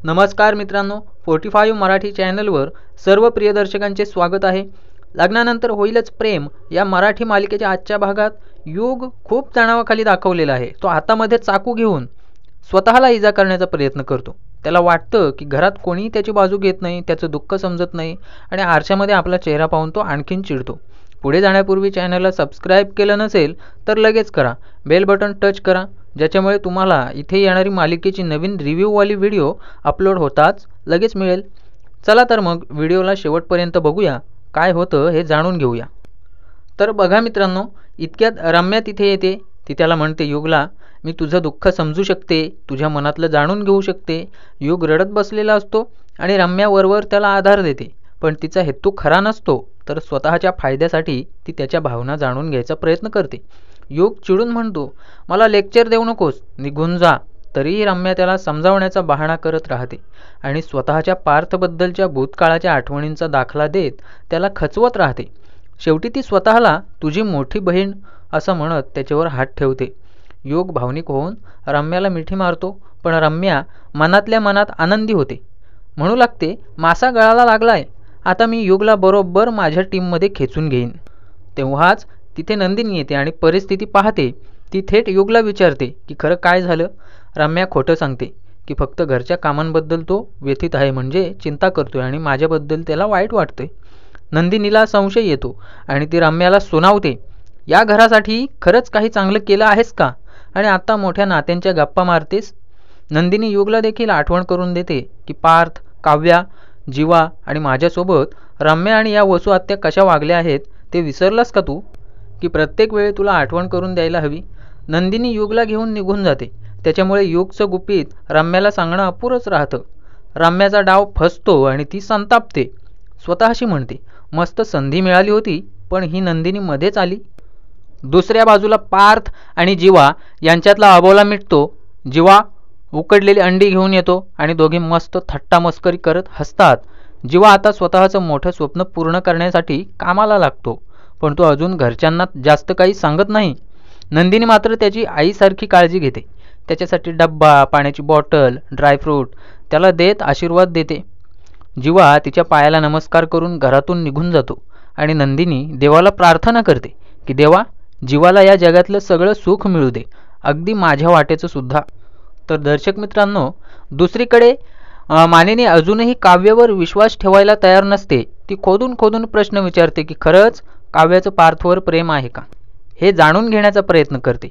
नमस्कार मित्रांनो, 45 मराठी चॅनलवर सर्व प्रिय दर्शकांचे स्वागत आहे। लग्नानंतर होईलच प्रेम या मराठी मालिकेच्या आजच्या भागात युग खूप तणावाखाली दाखवलेला आहे। तो हातामध्ये चाकू घेऊन स्वतःला इजा करण्याचा प्रयत्न करतो। त्याला वाटतं की घरात कोणी त्याची बाजू घेत नाही, त्याचं दुःख समजत नाही आणि आरशामध्ये आपला चेहरा पाहून तो आणखीन चिडतो। पुढे जाण्यापूर्वी चॅनलला सबस्क्राइब केलं नसेल तर लगेच करा, बेल बटन टच करा, ज्याच्यामुळे तुम्हाला इथे येणारी मालिकेची नवीन रिव्ह्यूवाली व्हिडिओ अपलोड होताच लगेच मिळेल। चला तर मग व्हिडिओला शेवटपर्यंत बघूया, काय होतं हे जाणून घेऊया। तर बघा मित्रांनो, इतक्यात रम्या तिथे येते। ती त्याला म्हणते, युगला मी तुझं दुःख समजू शकते, तुझ्या मनातलं जाणून घेऊ शकते। युग रडत बसलेला असतो आणि रम्या वरवर त्याला आधार देते, पण तिचा हेतू खरा नसतो, तर स्वतःच्या फायद्यासाठी ती त्याच्या भावना जाणून घ्यायचा प्रयत्न करते। युग चिडून म्हणतो, मला लेक्चर देऊ नकोस, निघून जा। तरीही रम्या त्याला समजावण्याचा बहाणा करत राहते आणि स्वतःच्या पार्थबद्दलच्या भूतकाळाच्या आठवणींचा दाखला देत त्याला खचवत राहते। शेवटी ती स्वतःला तुझी मोठी बहीण असं म्हणत त्याच्यावर हात ठेवते। युग भावनिक होऊन रम्याला मिठी मारतो, पण रम्या मनातल्या मनात आनंदी होते। म्हणू लागते, मासा गळाला लागलाय, आता मी युगला बरोबर माझ्या टीममध्ये खेचून घेईन। तेव्हाच तिथे नंदिनी येते आणि परिस्थिती पाहते। ती थेट युगला विचारते की खरं काय झालं। रम्या खोटं सांगते की फक्त घरच्या कामांबद्दल तो व्यथित आहे, म्हणजे चिंता करतोय आणि माझ्याबद्दल त्याला वाईट वाटतंय। नंदिनीला संशय येतो आणि ती रम्याला सुनावते, या घरासाठी खरंच काही चांगलं केलं आहेस का आणि आता मोठ्या नात्यांच्या गप्पा मारतेस। नंदिनी युगला देखील आठवण करून देते की पार्थ, काव्या, जीवा आणि माझ्यासोबत रम्या आणि या वसू आत्या कशा वागल्या आहेत ते विसरलास का तू, की प्रत्येक वेळी तुला आठवण करून द्यायला हवी। नंदिनी युगला घेऊन निघून जाते, त्याच्यामुळे युगचं गुपित रम्याला सांगणं अपुरंच राहतं। रम्याचा डाव फसतो आणि ती संतापते, स्वतःशी म्हणते, मस्त संधी मिळाली होती, पण ही नंदिनी मध्येच आली। दुसऱ्या बाजूला पार्थ आणि जीवा यांच्यातला अबोला मिटतो। जीवा उकडलेली अंडी घेऊन येतो आणि दोघे मस्त थट्टा मस्करी करत हसतात। जीवा आता स्वतःचं मोठं स्वप्न पूर्ण करण्यासाठी कामाला लागतो, पण तो अजून घरच्यांना जास्त काही सांगत नाही। नंदिनी मात्र त्याची आईसारखी काळजी घेते, त्याच्यासाठी डब्बा, पाण्याची बॉटल, ड्रायफ्रूट त्याला देत आशीर्वाद देते। जीवा तिच्या पायाला नमस्कार करून घरातून निघून जातो आणि नंदिनी देवाला प्रार्थना करते की देवा, जीवाला या जगातलं सगळं सुख मिळू दे, अगदी माझ्या वाटेचं सुद्धा। तर दर्शक मित्रांनो, दुसरीकडे मानिनी अजूनही काव्यावर विश्वास ठेवायला तयार नसते। ती खोदून खोदून प्रश्न विचारते की खरंच काव्याचं पार्थवर प्रेम आहे का, हे जाणून घेण्याचा प्रयत्न करते।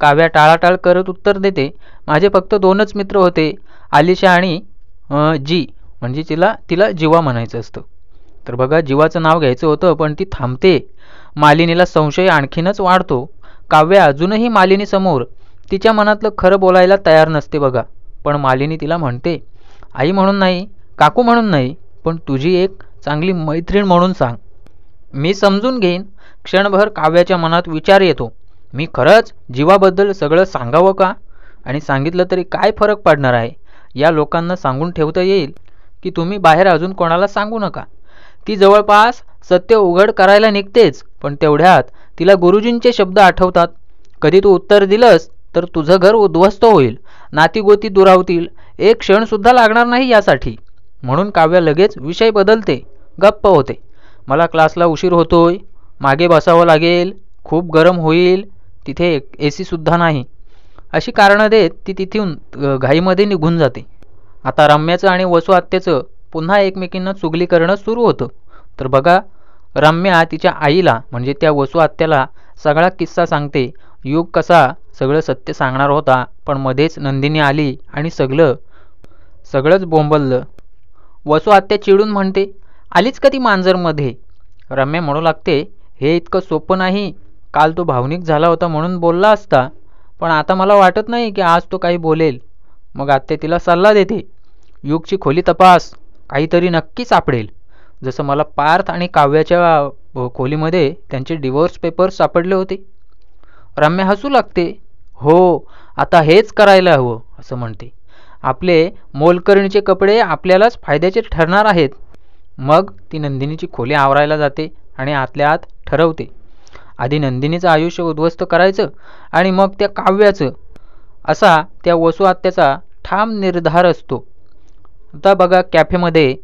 काव्या टाळाटाळ करत उत्तर देते, माझे फक्त दोनच मित्र होते, आलिशा आणि जी, म्हणजे तिला जीवा म्हणायचं असतं। तर बघा, जीवाचं नाव घ्यायचं होतं पण ती थांबते। मालिनीला संशय आणखीनच वाढतो। काव्या अजूनही मालिनीसमोर तिच्या मनातलं खरं बोलायला तयार नसते बघा, पण मालिनी तिला म्हणते, आई म्हणून नाही, काकू म्हणून नाही, पण तुझी एक चांगली मैत्रीण म्हणून सांग, मी समजून घेईन। क्षणभर काव्याच्या मनात विचार येतो, मी खरंच जीवाबद्दल सगळं सांगावं का, आणि सांगितलं तरी काय फरक पडणार आहे। या लोकांना सांगून ठेवता येईल की तुम्ही बाहेर अजून कोणाला सांगू नका। ती जवळपास सत्य उघड करायला निघतेच, पण तेवढ्यात तिला गुरुजींचे शब्द आठवतात, कधी तू उत्तर दिलंस तर तुझं घर उद्ध्वस्त होईल, नातीगोती दुरावतील, एक क्षणसुद्धा लागणार नाही यासाठी। म्हणून काव्या लगेच विषय बदलते, गप्प होते। मला क्लासला उशीर होतोय, मागे बसावं लागेल, खूप गरम होईल, तिथे AC सुद्धा नाही, अशी कारणं देत ती तिथून घाईमध्ये निघून जाते। आता रम्याचं आणि वसू आत्याचं पुन्हा एकमेकींना चुगली करणं सुरू होतं। तर बघा, रम्या तिच्या आईला म्हणजे त्या वसू आत्याला सगळा किस्सा सांगते। युग कसा सगळं सत्य सांगणार होता, पण मध्येच नंदिनी आली आणि सगळंच बोंबललं। वसू आत्या चिडून म्हणते, आलीच का ती मांजरमध्ये। रम्या म्हणू लागते, हे इतकं सोपं नाही, काल तो भावनिक झाला होता म्हणून बोलला असता, पण आता मला वाटत नाही की आज तो काही बोलेल। मग आत्या तिला सल्ला देते, युगची खोली तपास, काहीतरी नक्की सापडेल, जसं मला पार्थ आणि काव्याच्या खोलीमध्ये त्यांचे डिवोर्स पेपर्स सापडले होते। रम्या हसू लागते, हो आता हेच करायला हवं, असं म्हणते, आपले मोलकरणीचे कपडे आपल्यालाच फायद्याचे ठरणार आहेत। मग ती नंदिनीची खोली आवरायला जाते आणि आतल्या आत ठरवते, आधी नंदिनीचं आयुष्य उद्ध्वस्त करायचं आणि मग त्या काव्याचं, असा त्या वसू आत्याचा ठाम निर्धार असतो। आता बघा कॅफेमध्ये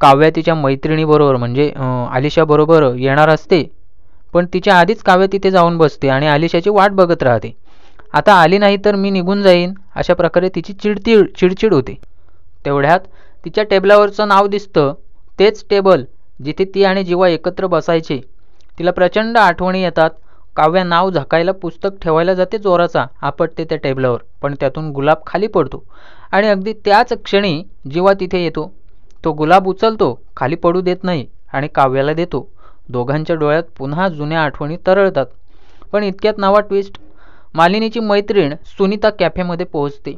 काव्या तिच्या मैत्रिणीबरोबर म्हणजे आलिशाबरोबर येणार असते, पण तिच्या आधीच काव्या तिथे जाऊन बसते आणि आलिशाची वाट बघत राहते. आता आली नाही तर मी निघून जाईन अशा प्रकारे तिची चिडचिड होते. तेवढ्यात तिच्या टेबलावरचं नाव दिसतं, तेच टेबल जिथे ती आणि जीवा एकत्र बसायचे. तिला प्रचंड आठवणी येतात. काव्या नाव झाकायला पुस्तक ठेवायला जाते जोराचा, आपटते त्या टेबलावर, पण त्यातून गुलाब खाली पडतो आणि अगदी त्याच क्षणी जीवा तिथे येतो. तो गुलाब उचलतो, खाली पडू देत नाही आणि काव्याला देतो. दोघांच्या डोळ्यात पुन्हा जुन्या आठवणी तरळतात. पण इतक्यात नवा ट्विस्ट. मालिनीची मैत्रीण सुनीता कॅफेमध्ये पोहोचते.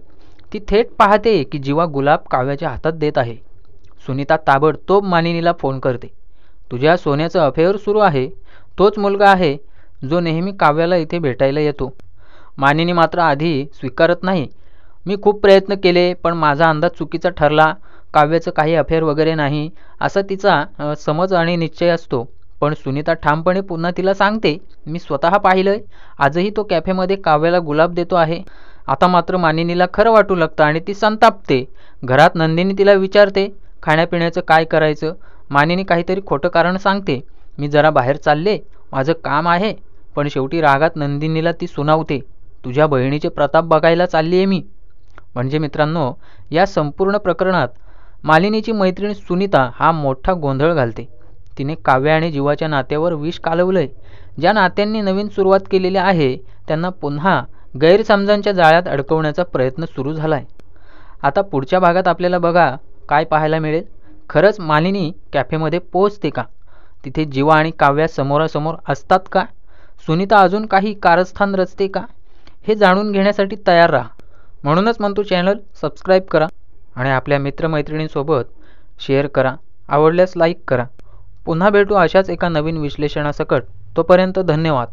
ती थेट पाहते की जीवा गुलाब काव्याच्या हातात देत आहे. सुनीता ताबडतोब मालिनीला फोन करते. तुझ्या सोन्याचं अफेअर सुरू आहे. तोच मुलगा आहे जो नेहमी काव्याला इथे भेटायला येतो. मालिनी मात्र आधी स्वीकारत नाही. मी खूप प्रयत्न केले पण माझा अंदाज चुकीचा ठरला. काव्याचं काही अफेअर वगैरे नाही असा तिचा समज आणि निश्चय असतो. पण सुनीता ठामपणे पुन्हा तिला सांगते, मी स्वतः पाहिलंय. आजही तो कॅफेमध्ये काव्याला गुलाब देतो आहे. आता मात्र मालिनीला खरं वाटू लागतं आणि ती संतापते. घरात नंदिनी तिला विचारते खाण्यापिण्याचं काय करायचं. मालिनी काहीतरी खोटं कारण सांगते. मी जरा बाहेर चालले, माझं काम आहे. पण शेवटी रागात नंदिनीला ती सुनावते, तुझ्या बहिणीचे प्रताप बघायला चालली आहे मी. म्हणजे मित्रांनो, या संपूर्ण प्रकरणात मालिनीची मैत्रीण सुनीता हा मोठा गोंधळ घालते. तिने काव्या आणि जीवाच्या नात्यावर विष कालवलंय. ज्या नात्यांनी नवीन सुरुवात केलेली आहे त्यांना पुन्हा गैरसमजांच्या जाळ्यात अडकवण्याचा प्रयत्न सुरू झालाय. आता पुढच्या भागात आपल्याला बघा काय पाहायला मिळेल. खरंच मालिनी कॅफेमध्ये पोहोचते का? तिथे जीवा आणि काव्या समोरासमोर असतात का? सुनीता अजून काही कारस्थान रचते का? हे जाणून घेण्यासाठी तयार राहा. म्हणूनच म्हणतो चॅनल सबस्क्राईब करा आणि आपल्या मित्रमैत्रिणींसोबत शेअर करा. आवडल्यास लाईक करा. पुन्हा भेटू अशाच एका नवीन विश्लेषणासकट. तोपर्यंत धन्यवाद.